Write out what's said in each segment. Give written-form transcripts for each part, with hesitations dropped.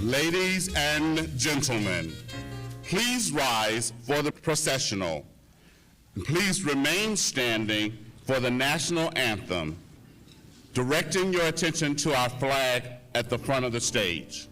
Ladies and gentlemen, please rise for the processional. And please remain standing for the national anthem, directing your attention to our flag at the front of the stage.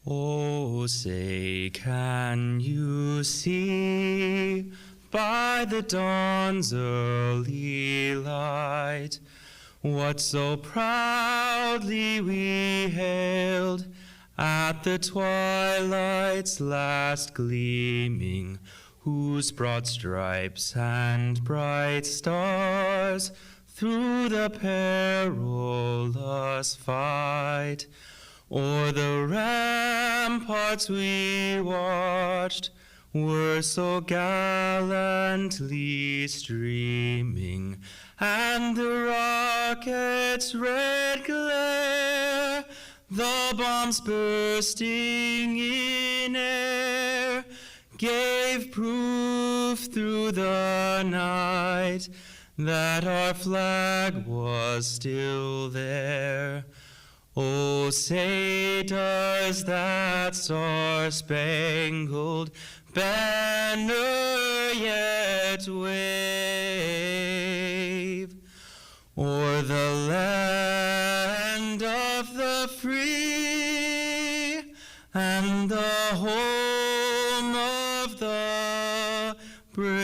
Oh, say, can you see by the dawn's early light what so proudly we hailed at the twilight's last gleaming, whose broad stripes and bright stars through the perilous fight o'er the ramparts we watched were so gallantly streaming, and the rocket's red glare, the bombs bursting in air, gave proof through the night that our flag was still there. Oh, say, does that star-spangled banner yet wave o'er the land of the free and the home of the brave?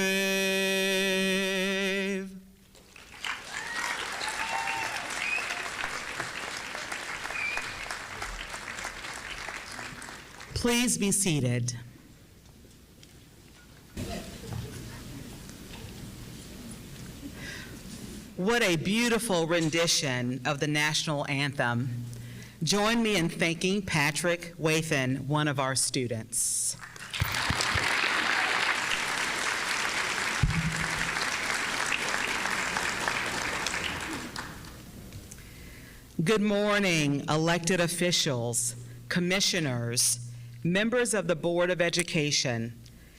Please be seated. What a beautiful rendition of the national anthem. Join me in thanking Patrick Wathan, one of our students. Good morning, elected officials, commissioners, members of the Board of Education,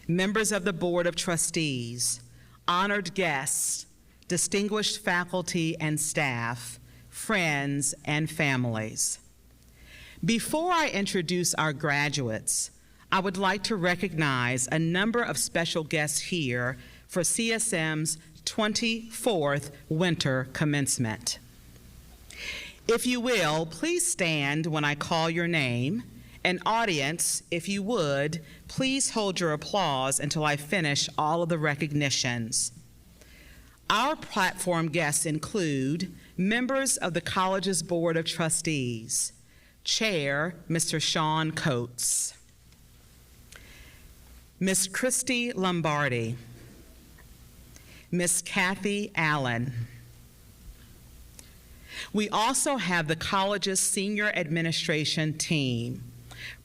members of the Board of Trustees, honored guests, distinguished faculty and staff, friends and families. Before I introduce our graduates, I would like to recognize a number of special guests here for CSM's 24th winter commencement. If you will, please stand when I call your name. And audience, if you would, please hold your applause until I finish all of the recognitions. Our platform guests include members of the college's Board of Trustees, Chair, Mr. Sean Coates, Ms. Christy Lombardi, Ms. Kathy Allen. We also have the college's senior administration team,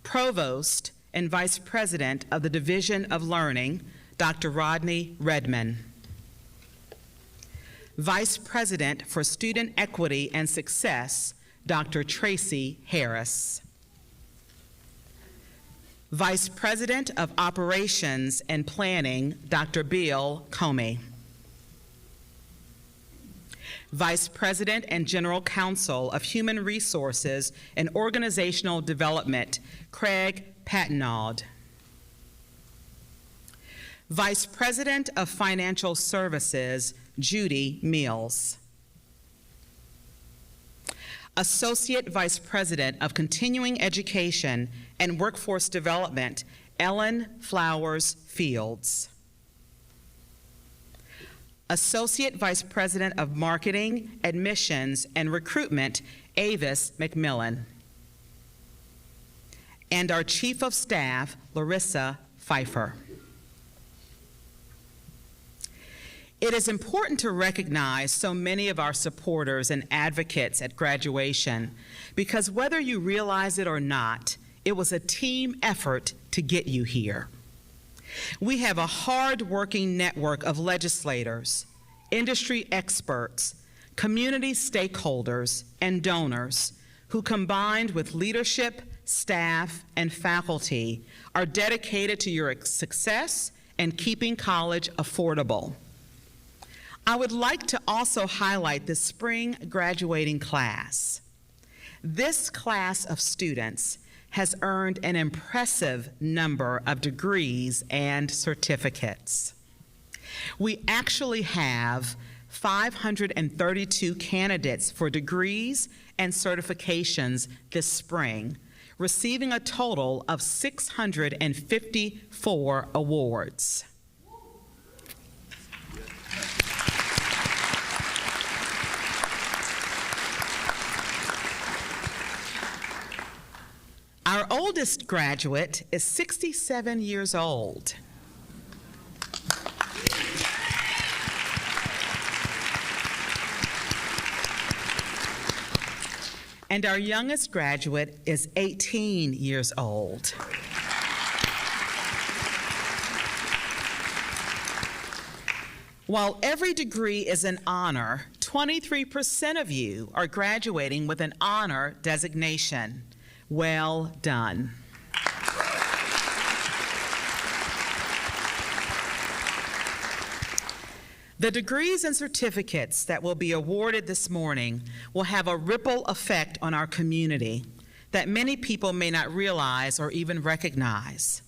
Provost and Vice President of the Division of Learning, Dr. Rodney Redman, Vice President for Student Equity and Success, Dr. Tracy Harris, Vice President of Operations and Planning, Dr. Bill Comey, Vice President and General Counsel of Human Resources and Organizational Development, Craig Patnaud, Vice President of Financial Services, Judy Mills, Associate Vice President of Continuing Education and Workforce Development, Ellen Flowers Fields, Associate Vice President of Marketing, Admissions, and Recruitment, Avis McMillan, and our Chief of Staff, Larissa Pfeiffer. It is important to recognize so many of our supporters and advocates at graduation because whether you realize it or not, it was a team effort to get you here. We have a hard-working network of legislators, industry experts, community stakeholders, and donors who, combined with leadership, staff, and faculty, are dedicated to your success and keeping college affordable. I would like to also highlight the spring graduating class. This class of students has earned an impressive number of degrees and certificates. We actually have 532 candidates for degrees and certifications this spring, receiving a total of 654 awards. Our oldest graduate is 67 years old. And our youngest graduate is 18 years old. While every degree is an honor, 23% of you are graduating with an honor designation. Well done. The degrees and certificates that will be awarded this morning will have a ripple effect on our community that many people may not realize or even recognize.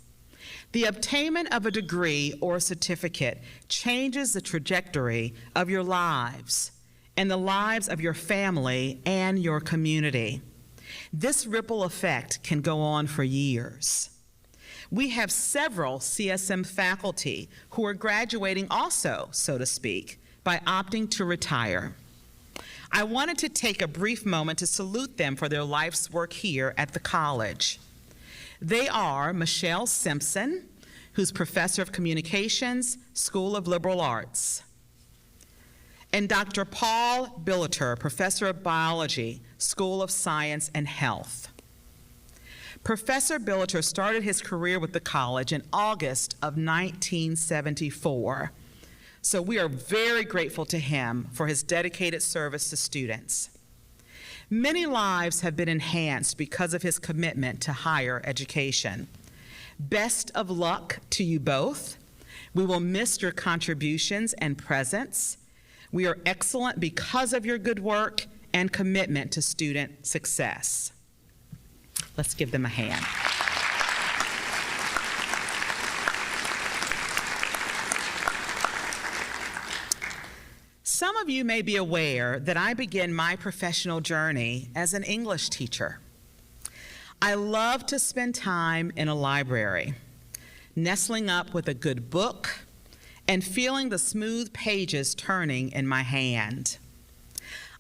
The obtainment of a degree or certificate changes the trajectory of your lives and the lives of your family and your community. This ripple effect can go on for years. We have several CSM faculty who are graduating also, so to speak, by opting to retire. I wanted to take a brief moment to salute them for their life's work here at the college. They are Michelle Simpson, who's Professor of Communications, School of Liberal Arts, and Dr. Paul Billeter, Professor of Biology, School of Science and Health. Professor Billeter started his career with the college in August of 1974, so we are very grateful to him for his dedicated service to students. Many lives have been enhanced because of his commitment to higher education. Best of luck to you both. We will miss your contributions and presence. We are excellent because of your good work and commitment to student success. Let's give them a hand. Some of you may be aware that I began my professional journey as an English teacher. I love to spend time in a library, nestling up with a good book and feeling the smooth pages turning in my hand.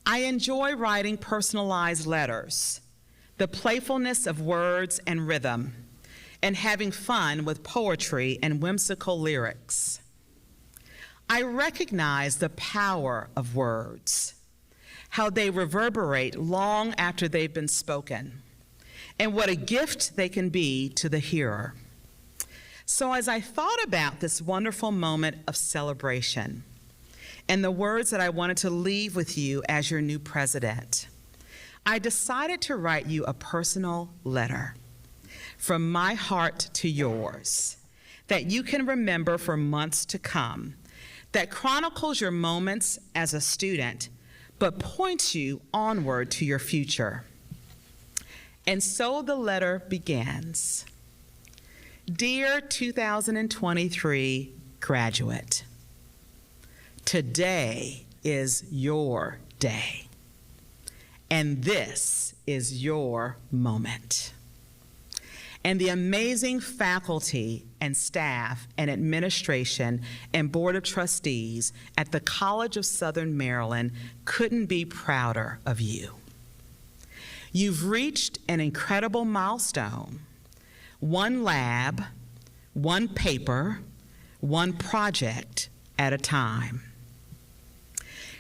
I enjoy writing personalized letters, the playfulness of words and rhythm, and having fun with poetry and whimsical lyrics. I recognize the power of words, how they reverberate long after they've been spoken, and what a gift they can be to the hearer. So as I thought about this wonderful moment of celebration and the words that I wanted to leave with you as your new president, I decided to write you a personal letter from my heart to yours that you can remember for months to come, that chronicles your moments as a student, but points you onward to your future. And so the letter begins. Dear 2023 graduate, today is your day, and this is your moment. And the amazing faculty and staff and administration and Board of Trustees at the College of Southern Maryland couldn't be prouder of you. You've reached an incredible milestone. One lab, one paper, one project at a time.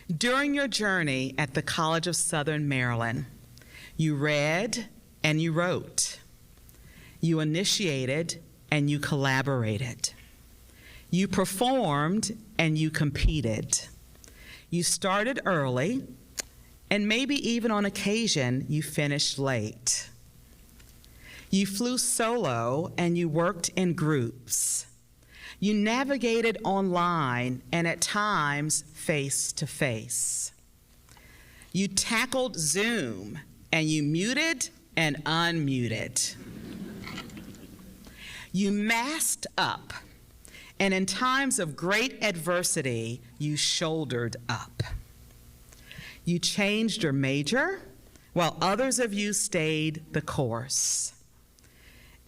During your journey at the College of Southern Maryland, you read and you wrote. You initiated and you collaborated. You performed and you competed. You started early, and maybe even on occasion you finished late. You flew solo and you worked in groups. You navigated online and at times face to face. You tackled Zoom and you muted and unmuted. You masked up, and in times of great adversity, you shouldered up. You changed your major, while others of you stayed the course.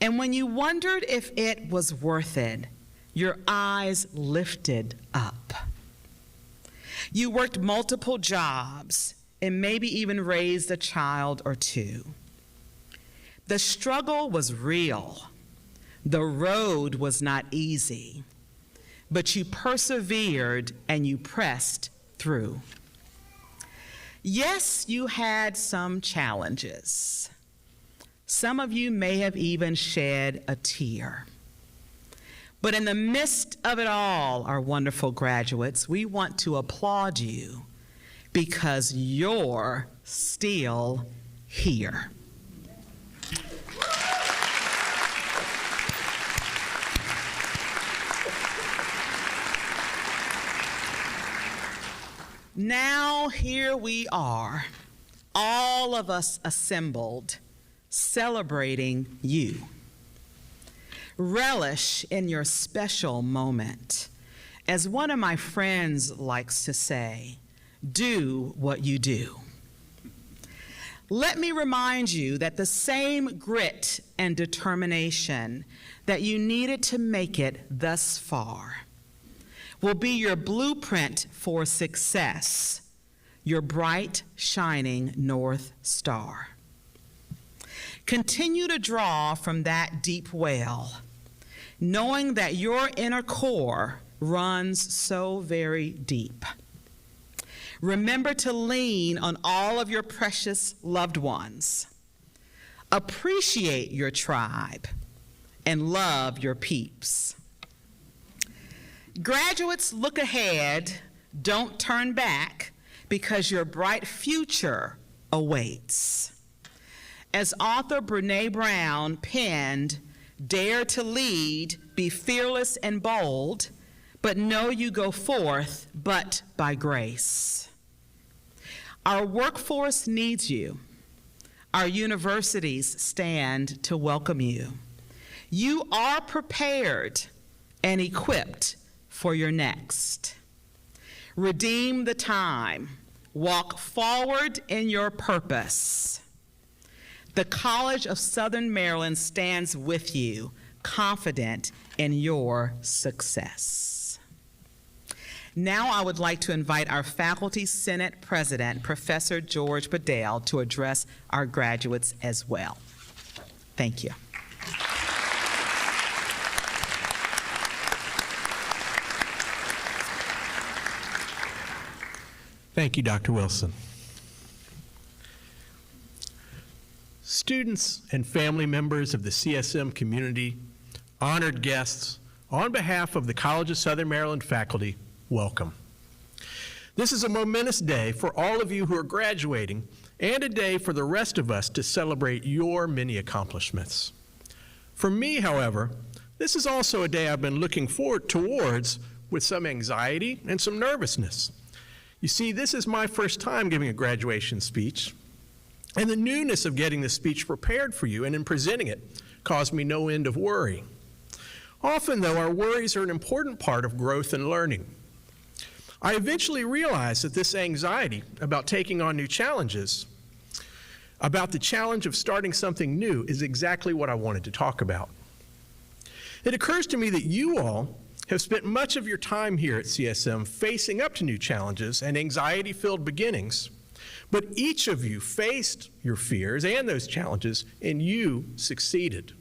And when you wondered if it was worth it, your eyes lifted up. You worked multiple jobs and maybe even raised a child or two. The struggle was real. The road was not easy, but you persevered and you pressed through. Yes, you had some challenges. Some of you may have even shed a tear. But in the midst of it all, our wonderful graduates, we want to applaud you because you're still here. Now here we are, all of us assembled, celebrating you. Relish in your special moment. As one of my friends likes to say, do what you do. Let me remind you that the same grit and determination that you needed to make it thus far will be your blueprint for success, your bright, shining North Star. Continue to draw from that deep well, knowing that your inner core runs so very deep. Remember to lean on all of your precious loved ones. Appreciate your tribe and love your peeps. Graduates, look ahead, don't turn back, because your bright future awaits. As author Brené Brown penned, "Dare to lead, be fearless and bold, but know you go forth but by grace." Our workforce needs you. Our universities stand to welcome you. You are prepared and equipped for your next. Redeem the time. Walk forward in your purpose. The College of Southern Maryland stands with you, confident in your success. Now I would like to invite our Faculty Senate President, Professor George Bedell, to address our graduates as well. Thank you. Thank you, Dr. Wilson. Students and family members of the CSM community, honored guests, on behalf of the College of Southern Maryland faculty, welcome. This is a momentous day for all of you who are graduating, and a day for the rest of us to celebrate your many accomplishments. For me, however, this is also a day I've been looking forward towards with some anxiety and some nervousness. You see, this is my first time giving a graduation speech, and the newness of getting the speech prepared for you and in presenting it caused me no end of worry. Often, though, our worries are an important part of growth and learning. I eventually realized that this anxiety about taking on new challenges, about the challenge of starting something new, is exactly what I wanted to talk about. It occurs to me that you all have spent much of your time here at CSM facing up to new challenges and anxiety-filled beginnings, but each of you faced your fears and those challenges, and you succeeded.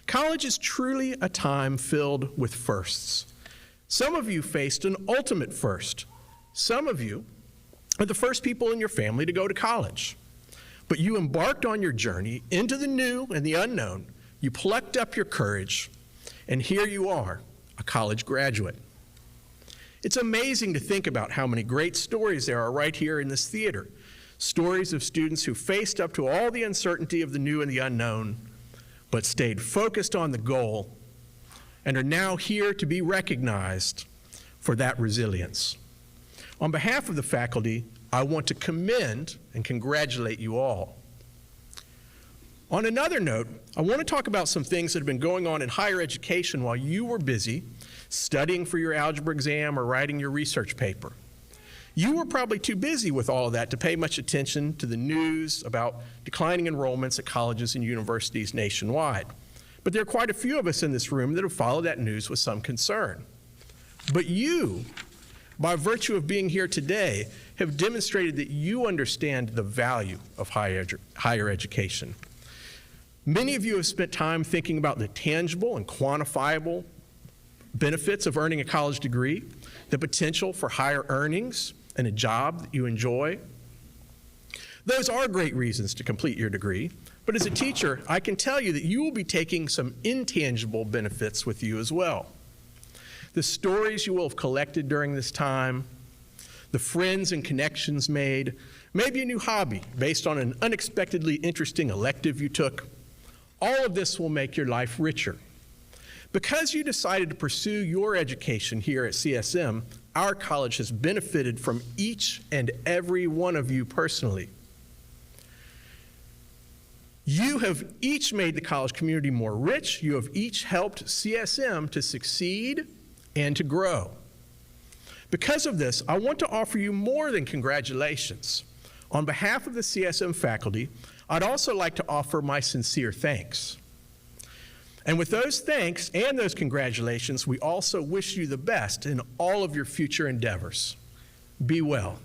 College is truly a time filled with firsts. Some of you faced an ultimate first. Some of you are the first people in your family to go to college. But you embarked on your journey into the new and the unknown. You plucked up your courage, and here you are, a college graduate. It's amazing to think about how many great stories there are right here in this theater. Stories of students who faced up to all the uncertainty of the new and the unknown, but stayed focused on the goal and are now here to be recognized for that resilience. On behalf of the faculty, I want to commend and congratulate you all. On another note, I want to talk about some things that have been going on in higher education while you were busy studying for your algebra exam or writing your research paper. You were probably too busy with all of that to pay much attention to the news about declining enrollments at colleges and universities nationwide. But there are quite a few of us in this room that have followed that news with some concern. But you, by virtue of being here today, have demonstrated that you understand the value of higher education. Many of you have spent time thinking about the tangible and quantifiable benefits of earning a college degree, the potential for higher earnings and a job that you enjoy. Those are great reasons to complete your degree, but as a teacher, I can tell you that you will be taking some intangible benefits with you as well. The stories you will have collected during this time, the friends and connections made, maybe a new hobby based on an unexpectedly interesting elective you took. All of this will make your life richer. Because you decided to pursue your education here at CSM, our college has benefited from each and every one of you personally. You have each made the college community more rich. You have each helped CSM to succeed and to grow. Because of this, I want to offer you more than congratulations. On behalf of the CSM faculty, I'd also like to offer my sincere thanks. And with those thanks and those congratulations, we also wish you the best in all of your future endeavors. Be well.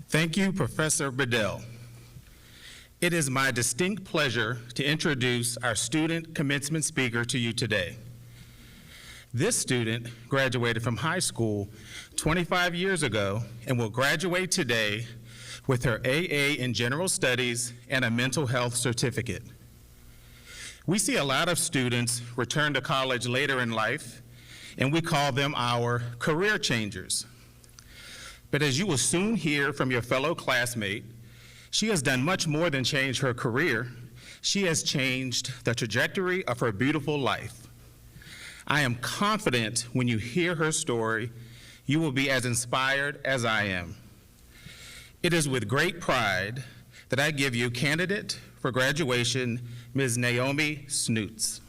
Thank you, Professor Bedell. It is my distinct pleasure to introduce our student commencement speaker to you today. This student graduated from high school 25 years ago and will graduate today with her AA in General Studies and a mental health certificate. We see a lot of students return to college later in life, and we call them our career changers. But as you will soon hear from your fellow classmate, she has done much more than change her career. She has changed the trajectory of her beautiful life. I am confident when you hear her story, you will be as inspired as I am. It is with great pride that I give you candidate for graduation, Ms. Naomi Snoots.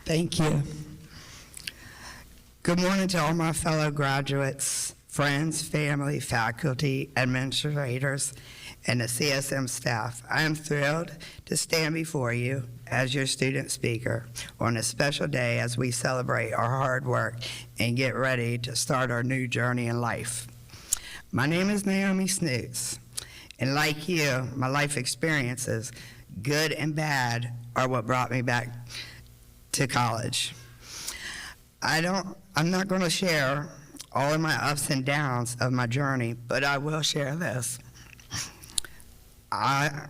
Thank you. Good morning to all my fellow graduates, friends, family, faculty, administrators, and the CSM staff. I am thrilled to stand before you as your student speaker on a special day as we celebrate our hard work and get ready to start our new journey in life. My name is Naomi Snoots, and like you, my life experiences, good and bad, are what brought me back to college. I'm not going to share all of my ups and downs of my journey, but I will share this. I've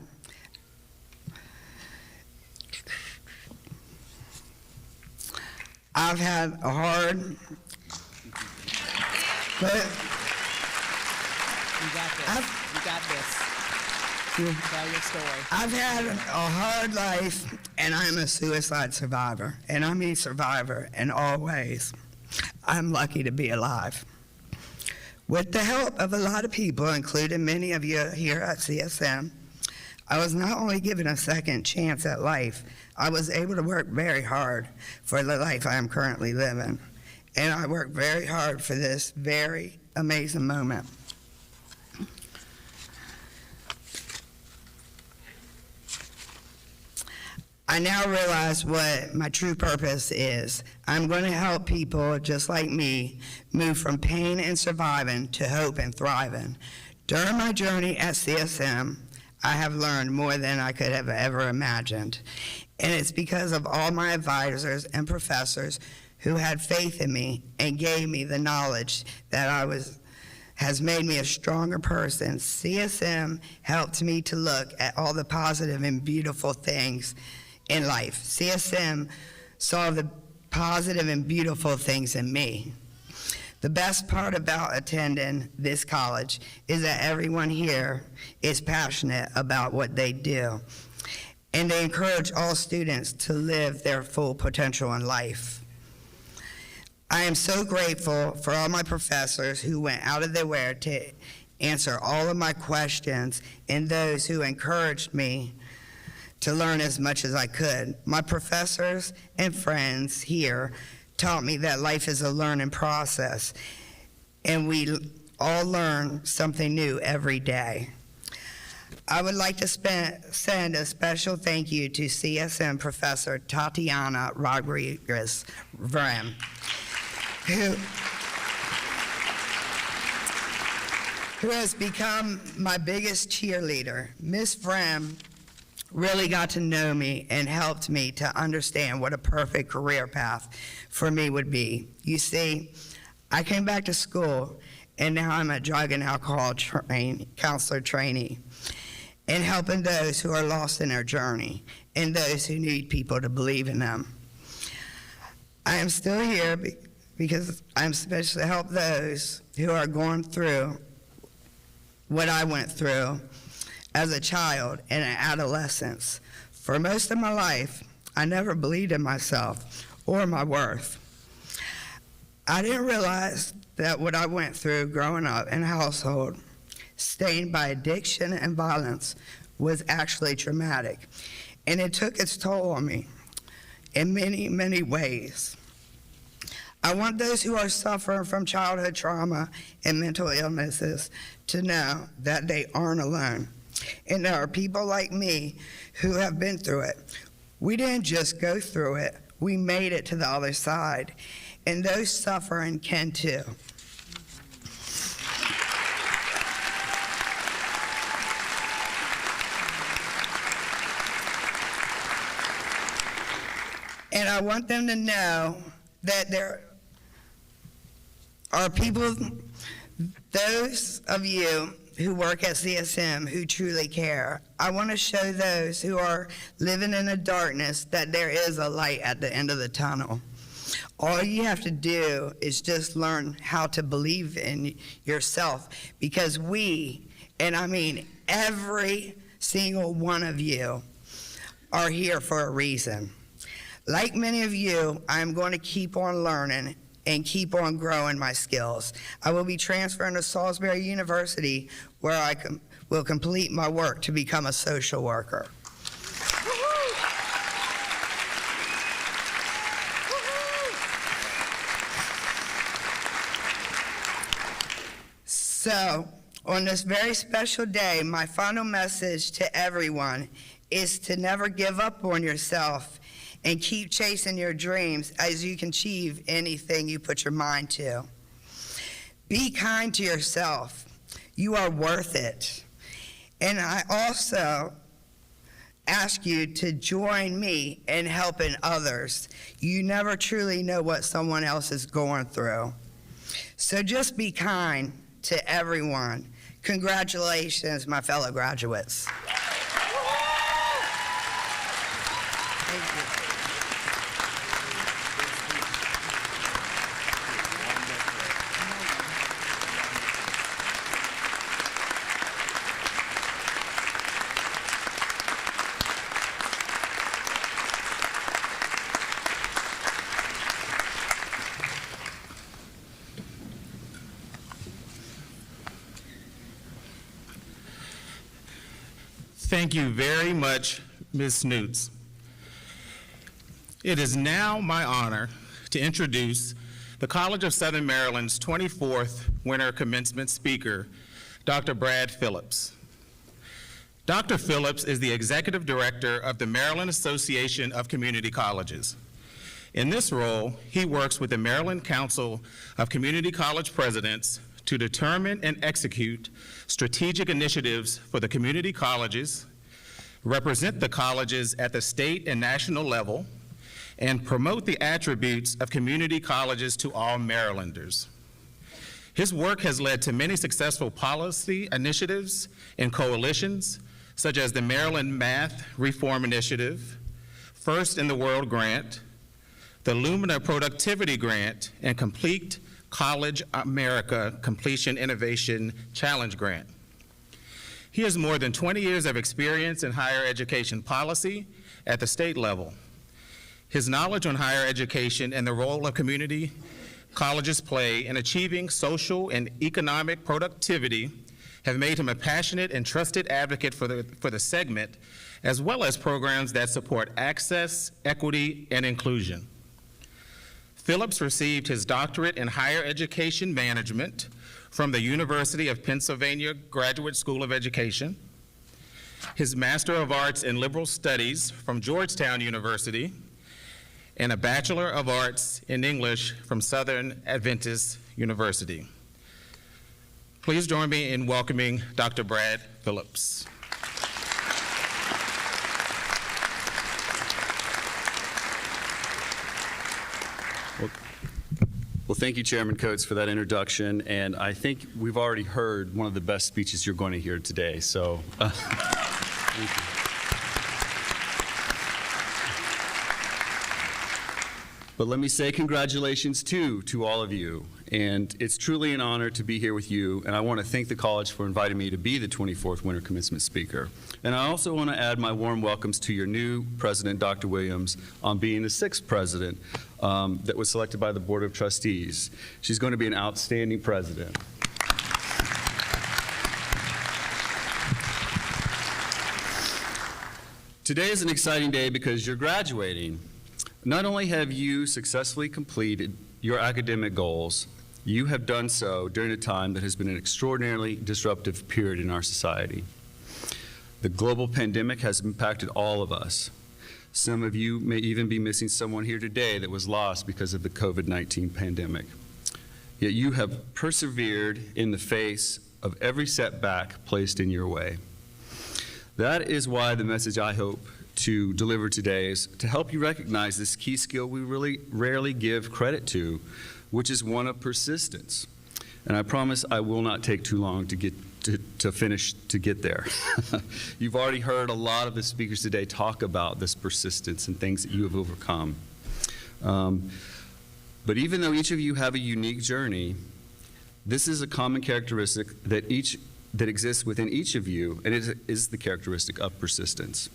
had a hard, but You got this. You got this. Tell your story. I've had a hard life, and I'm a suicide survivor, and I mean survivor in all ways. I'm lucky to be alive. With the help of a lot of people, including many of you here at CSM, I was not only given a second chance at life, I was able to work very hard for the life I am currently living. And I worked very hard for this very amazing moment. I now realize what my true purpose is. I'm going to help people just like me move from pain and surviving to hope and thriving. During my journey at CSM, I have learned more than I could have ever imagined. And it's because of all my advisors and professors who had faith in me and gave me the knowledge that has made me a stronger person. CSM helped me to look at all the positive and beautiful things in life. CSM saw the positive and beautiful things in me. The best part about attending this college is that everyone here is passionate about what they do, and they encourage all students to live their full potential in life. I am so grateful for all my professors who went out of their way to answer all of my questions and those who encouraged me to learn as much as I could. My professors and friends here taught me that life is a learning process, and we all learn something new every day. I would like to send a special thank you to CSM Professor Tatiana Rodriguez-Vrem, who has become my biggest cheerleader. Ms. Vrem really got to know me and helped me to understand what a perfect career path for me would be. You see, I came back to school, and now I'm a drug and alcohol counselor trainee, and helping those who are lost in their journey and those who need people to believe in them. I am still here because I'm supposed to help those who are going through what I went through as a child and an adolescence. For most of my life, I never believed in myself or my worth. I didn't realize that what I went through growing up in a household stained by addiction and violence was actually traumatic, and it took its toll on me in many, many ways. I want those who are suffering from childhood trauma and mental illnesses to know that they aren't alone. And there are people like me who have been through it. We didn't just go through it, we made it to the other side, and those suffering can too. And I want them to know that there are people, those of you who work at CSM who truly care. I want to show those who are living in the darkness that there is a light at the end of the tunnel. All you have to do is just learn how to believe in yourself, because we, and I mean every single one of you, are here for a reason. Like many of you, I'm going to keep on learning and keep on growing my skills. I will be transferring to Salisbury University, where I will complete my work to become a social worker. So, on this very special day, my final message to everyone is to never give up on yourself and keep chasing your dreams, as you can achieve anything you put your mind to. Be kind to yourself. You are worth it. And I also ask you to join me in helping others. You never truly know what someone else is going through. So just be kind to everyone. Congratulations, my fellow graduates. Thank you. Thank you very much, Ms. Snoots. It is now my honor to introduce the College of Southern Maryland's 24th Winter Commencement Speaker, Dr. Brad Phillips. Dr. Phillips is the Executive Director of the Maryland Association of Community Colleges. In this role, he works with the Maryland Council of Community College Presidents to determine and execute strategic initiatives for the community colleges, represent the colleges at the state and national level, and promote the attributes of community colleges to all Marylanders. His work has led to many successful policy initiatives and coalitions, such as the Maryland Math Reform Initiative, First in the World Grant, the Lumina Productivity Grant, and Complete College America Completion Innovation Challenge Grant. He has more than 20 years of experience in higher education policy at the state level. His knowledge on higher education and the role of community colleges play in achieving social and economic productivity have made him a passionate and trusted advocate for the segment, as well as programs that support access, equity, and inclusion. Phillips received his doctorate in higher education management from the University of Pennsylvania Graduate School of Education, his Master of Arts in Liberal Studies from Georgetown University, and a Bachelor of Arts in English from Southern Adventist University. Please join me in welcoming Dr. Brad Phillips. Well, thank you, Chairman Coates, for that introduction, and I think we've already heard one of the best speeches you're going to hear today, so thank you. But let me say congratulations, too, to all of you, and it's truly an honor to be here with you, and I want to thank the college for inviting me to be the 24th Winter Commencement Speaker. And I also want to add my warm welcomes to your new President, Dr. Williams, on being the 6th President that was selected by the Board of Trustees. She's going to be an outstanding president. Today is an exciting day because you're graduating. Not only have you successfully completed your academic goals, you have done so during a time that has been an extraordinarily disruptive period in our society. The global pandemic has impacted all of us. Some of you may even be missing someone here today that was lost because of the COVID-19 pandemic. Yet you have persevered in the face of every setback placed in your way. That is why the message I hope to deliver today is to help you recognize this key skill we really rarely give credit to, which is one of persistence. And I promise I will not take too long to get there. You've already heard a lot of the speakers today talk about this persistence and things that you have overcome. But even though each of you have a unique journey, this is a common characteristic that exists within each of you, and it is the characteristic of persistence.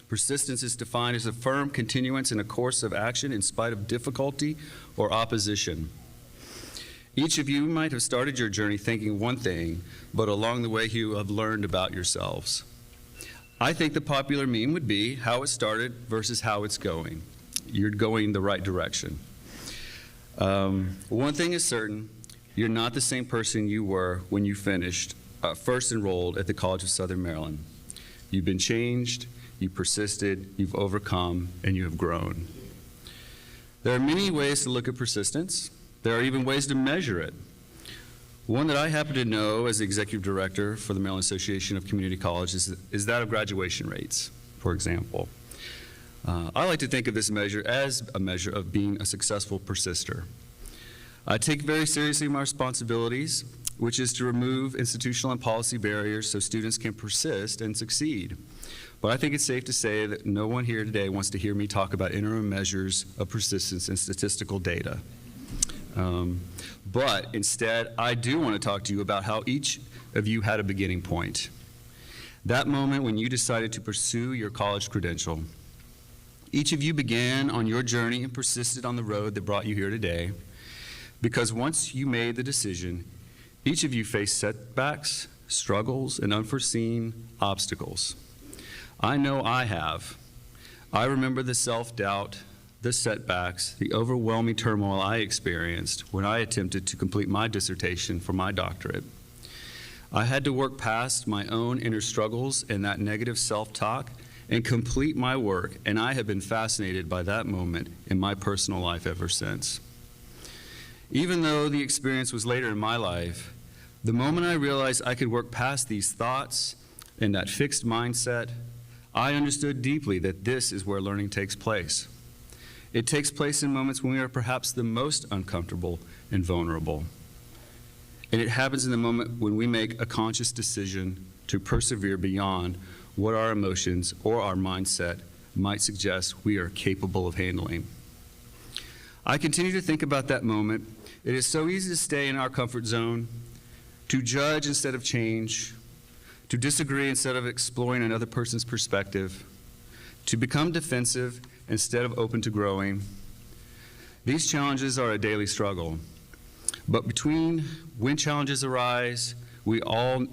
Persistence is defined as a firm continuance in a course of action in spite of difficulty or opposition. Each of you might have started your journey thinking one thing, but along the way you have learned about yourselves. I think the popular meme would be how it started versus how it's going. You're going the right direction. One thing is certain, you're not the same person you were when you first enrolled at the College of Southern Maryland. You've been changed, you persisted, you've overcome, and you have grown. There are many ways to look at persistence. There are even ways to measure it. One that I happen to know as the executive director for the Maryland Association of Community Colleges is that of graduation rates, for example. I like to think of this measure as a measure of being a successful persister. I take very seriously my responsibilities, which is to remove institutional and policy barriers so students can persist and succeed. But I think it's safe to say that no one here today wants to hear me talk about interim measures of persistence and statistical data. But instead, I do want to talk to you about how each of you had a beginning point. That moment when you decided to pursue your college credential. Each of you began on your journey and persisted on the road that brought you here today, because once you made the decision, each of you faced setbacks, struggles, and unforeseen obstacles. I know I have. I remember the self-doubt, the setbacks, the overwhelming turmoil I experienced when I attempted to complete my dissertation for my doctorate. I had to work past my own inner struggles and that negative self-talk and complete my work, and I have been fascinated by that moment in my personal life ever since. Even though the experience was later in my life, the moment I realized I could work past these thoughts and that fixed mindset, I understood deeply that this is where learning takes place. It takes place in moments when we are perhaps the most uncomfortable and vulnerable. And it happens in the moment when we make a conscious decision to persevere beyond what our emotions or our mindset might suggest we are capable of handling. I continue to think about that moment. It is so easy to stay in our comfort zone, to judge instead of change, to disagree instead of exploring another person's perspective, to become defensive instead of open to growing. These challenges are a daily struggle. But between when challenges arise,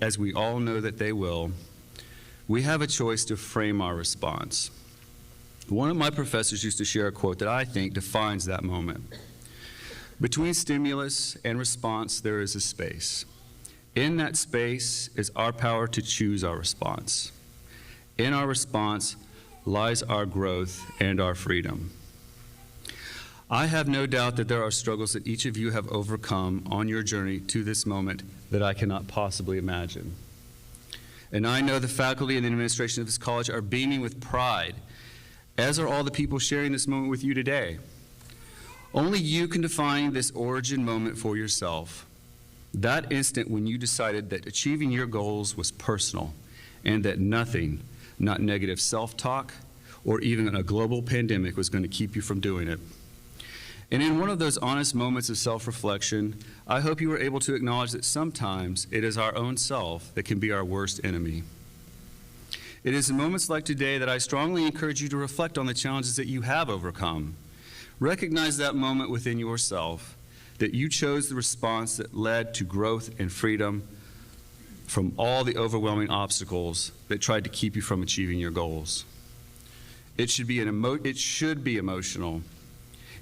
as we all know that they will, we have a choice to frame our response. One of my professors used to share a quote that I think defines that moment. Between stimulus and response, there is a space. In that space is our power to choose our response. In our response lies our growth and our freedom. I have no doubt that there are struggles that each of you have overcome on your journey to this moment that I cannot possibly imagine. And I know the faculty and the administration of this college are beaming with pride, as are all the people sharing this moment with you today. Only you can define this origin moment for yourself. That instant when you decided that achieving your goals was personal and that nothing, not negative self-talk or even a global pandemic, was going to keep you from doing it. And in one of those honest moments of self-reflection, I hope you were able to acknowledge that sometimes it is our own self that can be our worst enemy. It is in moments like today that I strongly encourage you to reflect on the challenges that you have overcome. Recognize that moment within yourself, that you chose the response that led to growth and freedom from all the overwhelming obstacles that tried to keep you from achieving your goals. It should be emotional.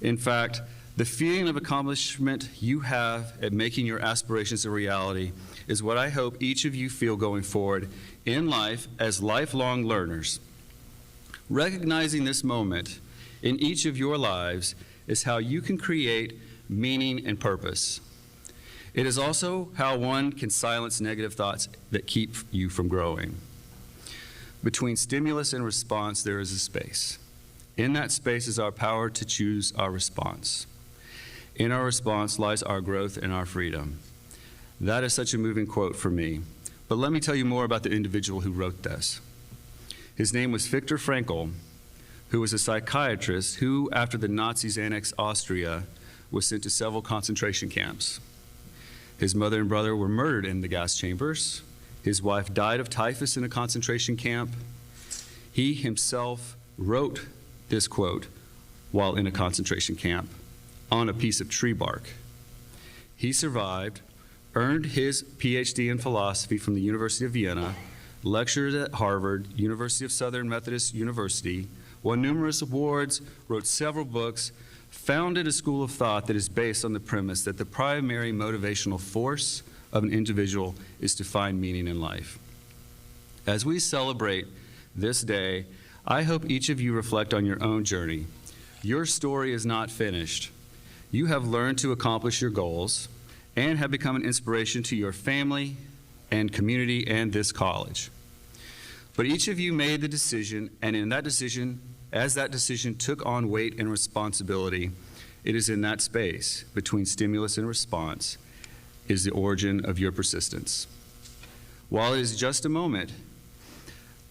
In fact, the feeling of accomplishment you have at making your aspirations a reality is what I hope each of you feel going forward in life as lifelong learners. Recognizing this moment in each of your lives is how you can create meaning and purpose. It is also how one can silence negative thoughts that keep you from growing. Between stimulus and response, there is a space. In that space is our power to choose our response. In our response lies our growth and our freedom. That is such a moving quote for me. But let me tell you more about the individual who wrote this. His name was Viktor Frankl, who was a psychiatrist who, after the Nazis annexed Austria, was sent to several concentration camps. His mother and brother were murdered in the gas chambers. His wife died of typhus in a concentration camp. He himself wrote this quote while in a concentration camp on a piece of tree bark. He survived, earned his PhD in philosophy from the University of Vienna, lectured at Harvard, University of Southern Methodist University, won numerous awards, wrote several books, founded a school of thought that is based on the premise that the primary motivational force of an individual is to find meaning in life. As we celebrate this day, I hope each of you reflect on your own journey. Your story is not finished. You have learned to accomplish your goals and have become an inspiration to your family and community and this college. But each of you made the decision, and in that decision, as that decision took on weight and responsibility, it is in that space between stimulus and response is the origin of your persistence. While it is just a moment,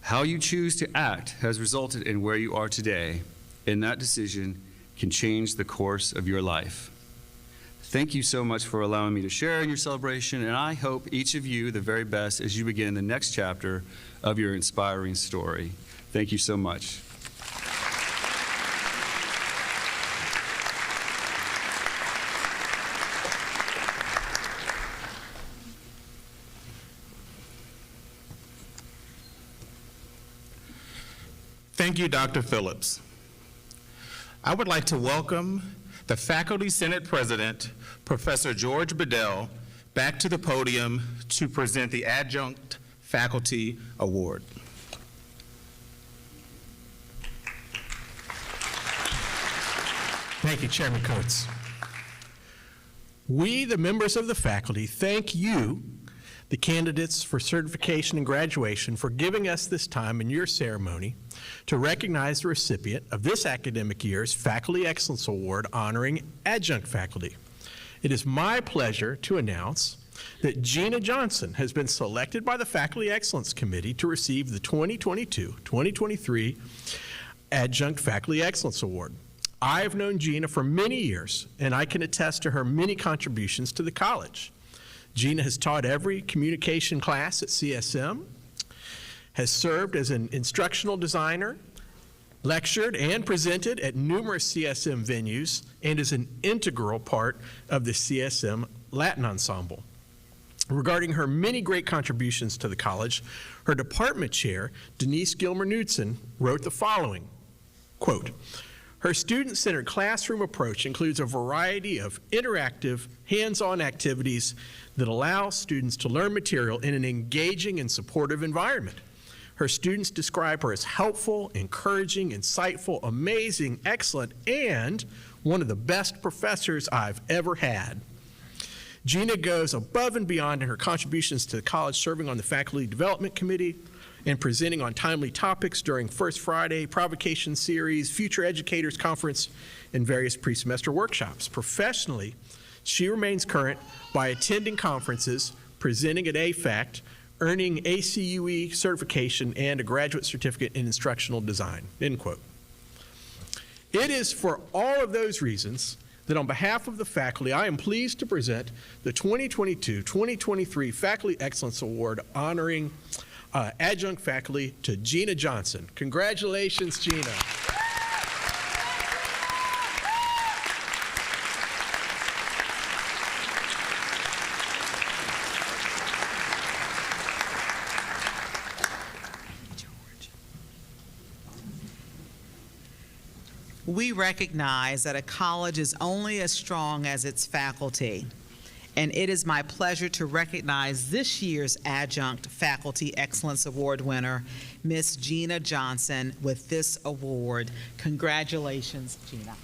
how you choose to act has resulted in where you are today, and that decision can change the course of your life. Thank you so much for allowing me to share in your celebration, and I hope each of you the very best as you begin the next chapter of your inspiring story. Thank you so much. Thank you, Dr. Phillips. I would like to welcome the Faculty Senate President, Professor George Bedell, back to the podium to present the Adjunct Faculty Award. Thank you, Chairman Coates. We, the members of the faculty, thank you, the candidates for certification and graduation, for giving us this time in your ceremony to recognize the recipient of this academic year's Faculty Excellence Award honoring adjunct faculty. It is my pleasure to announce that Gina Johnson has been selected by the Faculty Excellence Committee to receive the 2022-2023 Adjunct Faculty Excellence Award. I have known Gina for many years, and I can attest to her many contributions to the college. Gina has taught every communication class at CSM, has served as an instructional designer, lectured and presented at numerous CSM venues, and is an integral part of the CSM Latin Ensemble. Regarding her many great contributions to the college, her department chair, Denise Gilmer-Knudsen, wrote the following, quote, "Her student-centered classroom approach includes a variety of interactive, hands-on activities that allow students to learn material in an engaging and supportive environment. Her students describe her as helpful, encouraging, insightful, amazing, excellent, and one of the best professors I've ever had." Gina goes above and beyond in her contributions to the college, serving on the Faculty Development Committee and presenting on timely topics during First Friday, Provocation Series, Future Educators Conference, and various pre-semester workshops. Professionally, she remains current by attending conferences, presenting at AFACT, earning ACUE certification, and a graduate certificate in instructional design, end quote. It is for all of those reasons that on behalf of the faculty, I am pleased to present the 2022-2023 Faculty Excellence Award honoring adjunct faculty to Gina Johnson. Congratulations, Gina. We recognize that a college is only as strong as its faculty, And it is my pleasure to recognize this year's Adjunct Faculty Excellence Award winner, Miss Gina Johnson, with this award. Congratulations, Gina.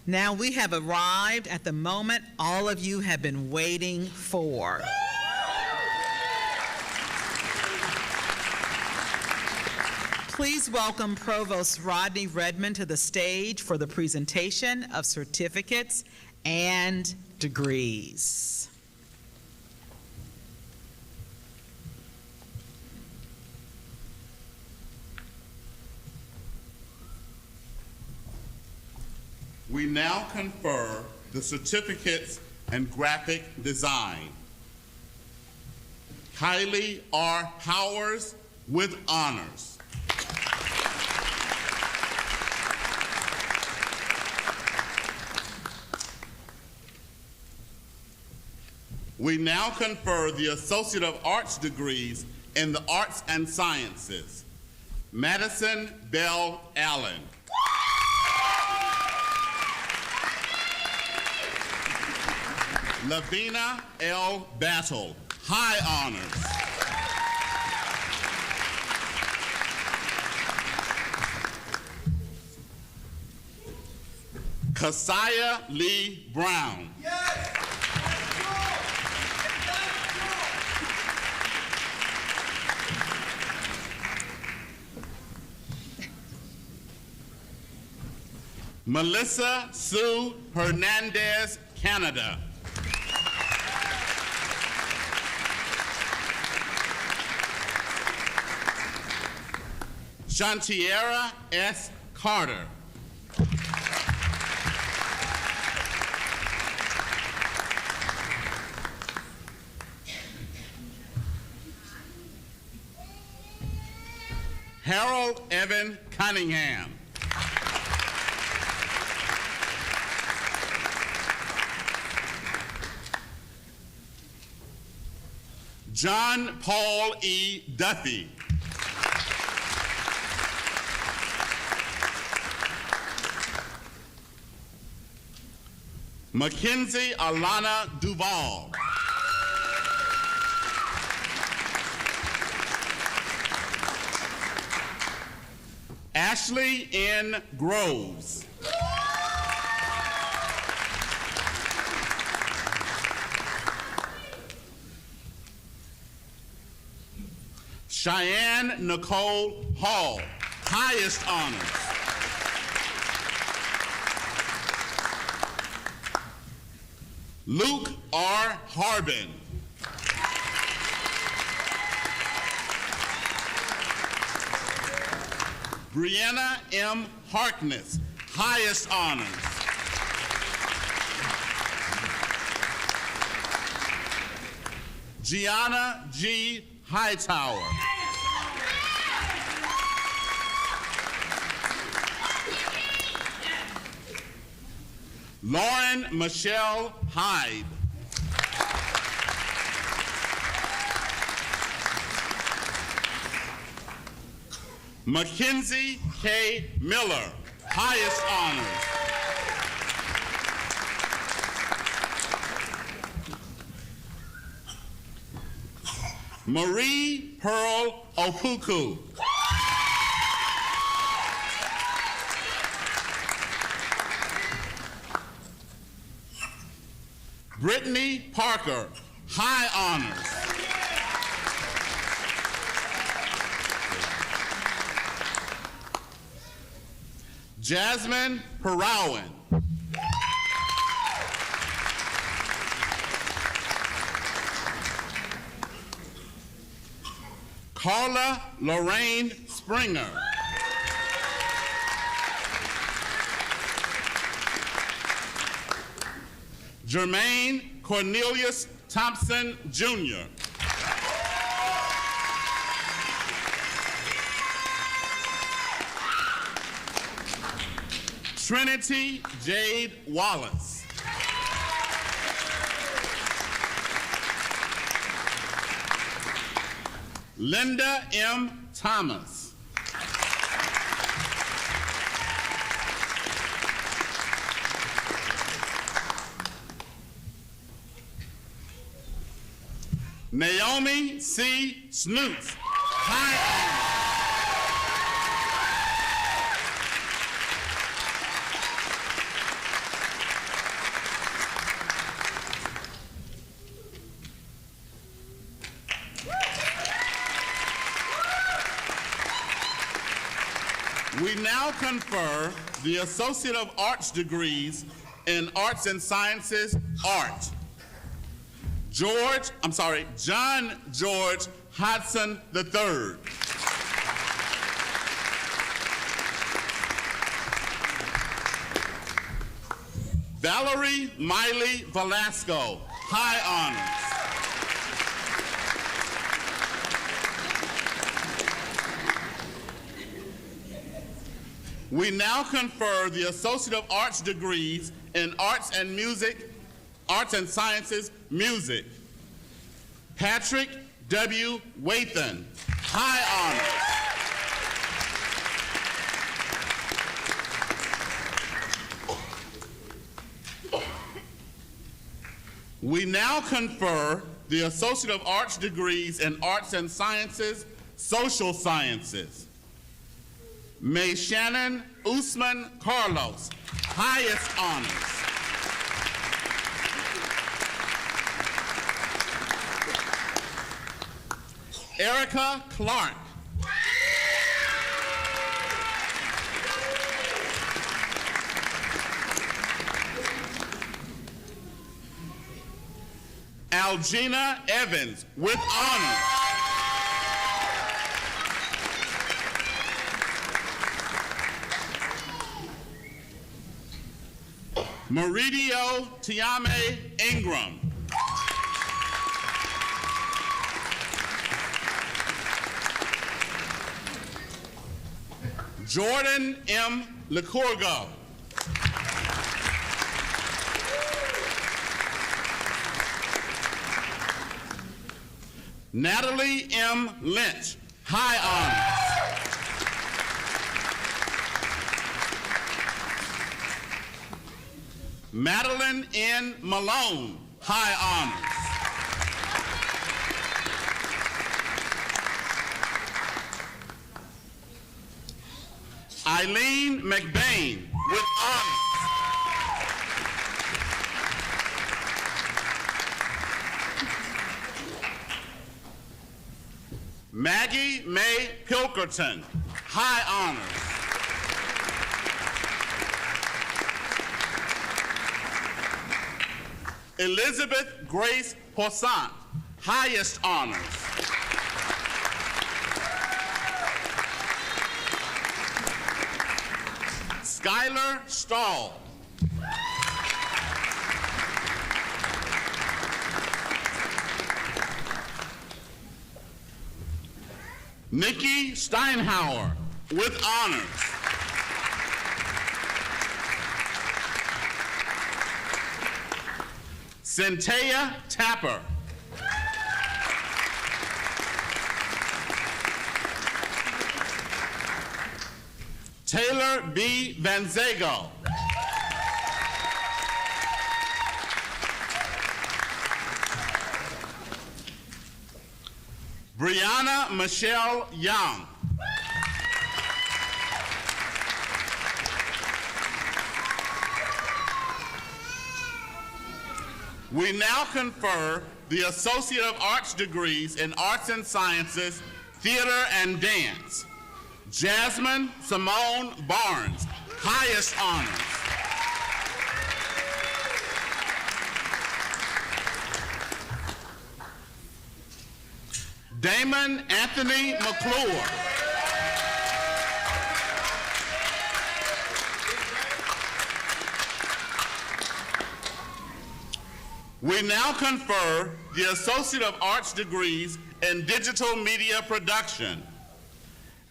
Now we have arrived at the moment all of you have been waiting for. Please welcome Provost Rodney Redmond to the stage for the presentation of certificates and degrees. We now confer the certificates and graphic design. Kylie R. Powers with honors. We now confer the Associate of Arts degrees in the Arts and Sciences. Madison Bell Allen. Lavina L. Battle, high honors. Keziah Lee Brown. Melissa Sue Hernandez, Canada. Shantiera S. Carter. Harold Evan Cunningham. John Paul E. Duffy. Mackenzie Alana Duval. Ashley N. Groves. Cheyenne Nicole Hall, highest honors. Luke R. Harbin. Brianna M. Harkness, highest honors. Gianna G. Hightower. Lauren Michelle Hyde. Mackenzie K. Miller, highest honors. Marie Pearl Opuku. Brittany Parker, high honors. Jasmine Parawan. Carla Lorraine Springer. Jermaine Cornelius Thompson, Jr. Trinity Jade Wallace. Linda M. Thomas. Naomi C. Snoots. High honors. We now confer the Associate of Arts degrees in Arts and Sciences, Art. John George Hodson III. Valerie Miley Velasco, high honors. We now confer the Associate of Arts degrees in Arts and Sciences, Music. Patrick W. Wathan, high honors. We now confer the Associate of Arts degrees in Arts and Sciences, Social Sciences. May Shannon Usman Carlos, highest honors. Erica Clark. Algina Evans with honors. Meridio Tiame Ingram. Jordan M. Licurgo. Natalie M. Lynch, high honors. Madeline N. Malone, high honors. Eileen McBain with honors. Maggie Mae Pilkerton, high honors. Elizabeth Grace Poissant, highest honors. Skylar Stahl. Nikki Steinhauer with honors. Centea Tapper. Taylor B. Vanzago. Brianna Michelle Young. We now confer the Associate of Arts degrees in Arts and Sciences, Theater and Dance. Jasmine Simone Barnes, highest honors. Damon Anthony McClure. We now confer the Associate of Arts degrees in Digital Media Production.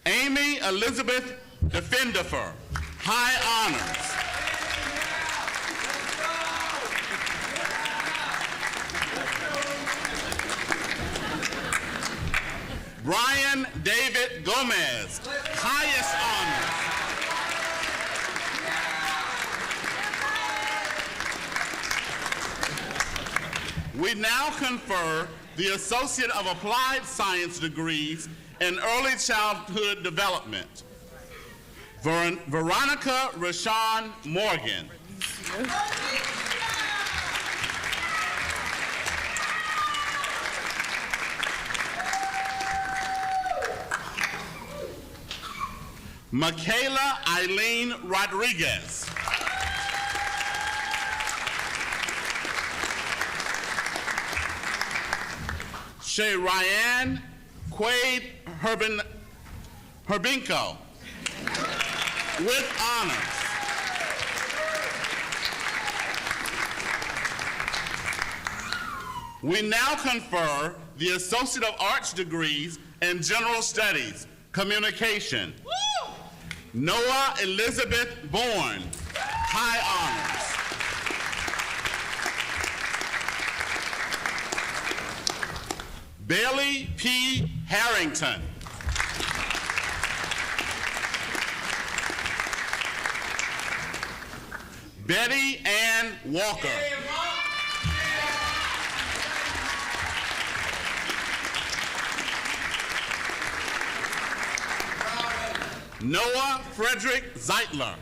Amy Elizabeth Defendifer, high honors. Brian David Gomez, highest honors. We now confer the Associate of Applied Science degrees in Early Childhood Development. Veronica Rashawn Morgan. Michaela Eileen Rodriguez. Shay Ryan Quaid Herbinko with honors. We now confer the Associate of Arts degrees in General Studies, Communication. Noah Elizabeth Bourne, high honors. Bailey P. Harrington. Betty Ann Walker. Noah Frederick Zeitler.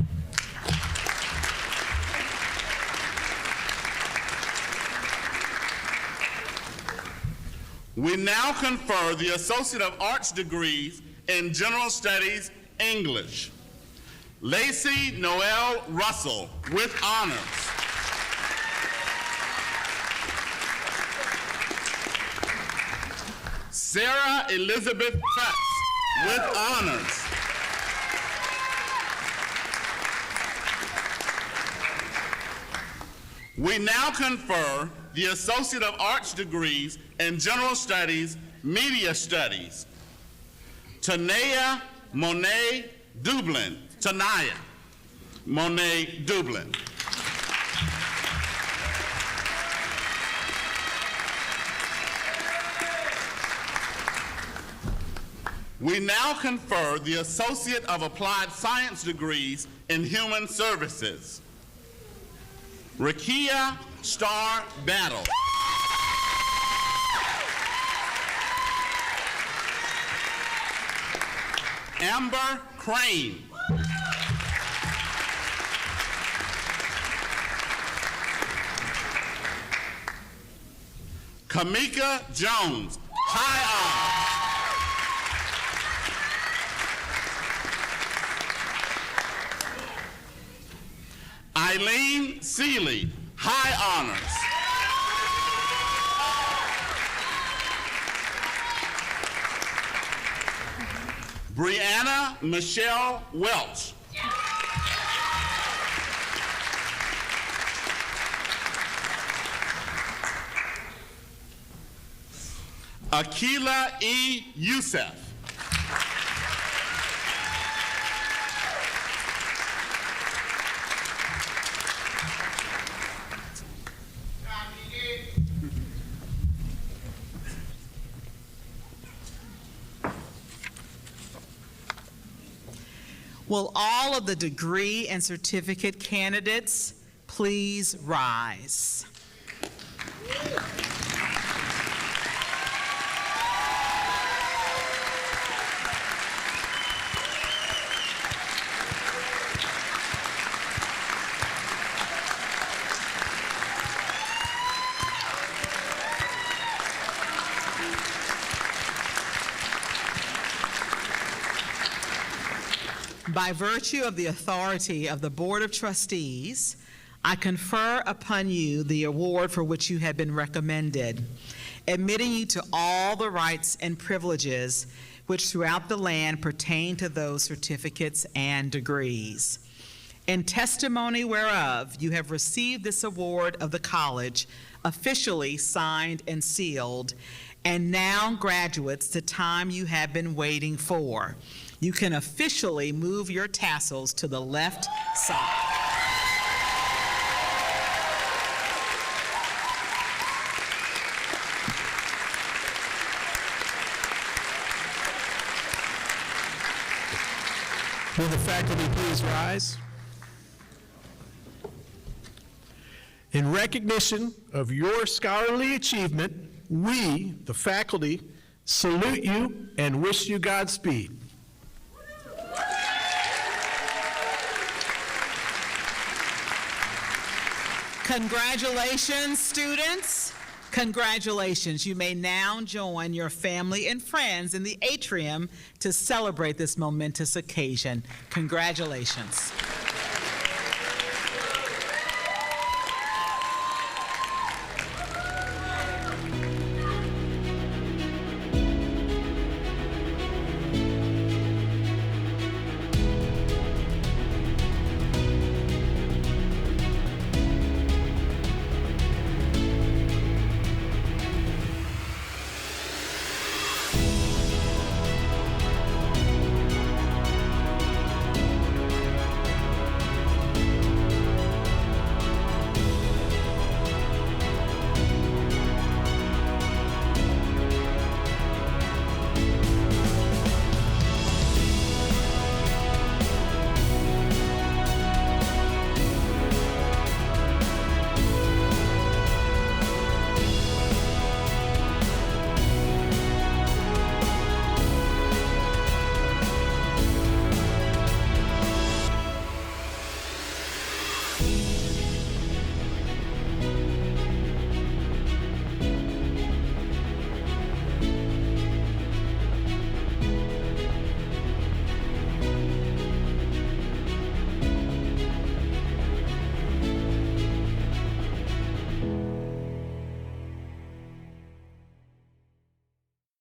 We now confer the Associate of Arts degrees in General Studies, English. Lacey Noel Russell with honors. Sarah Elizabeth Futz with honors. We now confer the Associate of Arts degrees in General Studies, Media Studies. Tanaya Monet Dublin. Tanaya Monet Dublin. We now confer the Associate of Applied Science degrees in Human Services. Rakia Star Battle. Amber Crane. Kamika Jones, high honors. Eileen Seeley, high honors. Brianna Michelle Welch. Akila E. Youssef. Will all of the degree and certificate candidates please rise? By virtue of the authority of the Board of Trustees, I confer upon you the award for which you have been recommended, admitting you to all the rights and privileges which throughout the land pertain to those certificates and degrees. In testimony whereof you have received this award of the college, officially signed and sealed, and now, graduates, the time you have been waiting for. You can officially move your tassels to the left side. Will the faculty please rise? In recognition of your scholarly achievement, we, the faculty, salute you and wish you Godspeed. Congratulations, students. Congratulations. You may now join your family and friends in the atrium to celebrate this momentous occasion. Congratulations.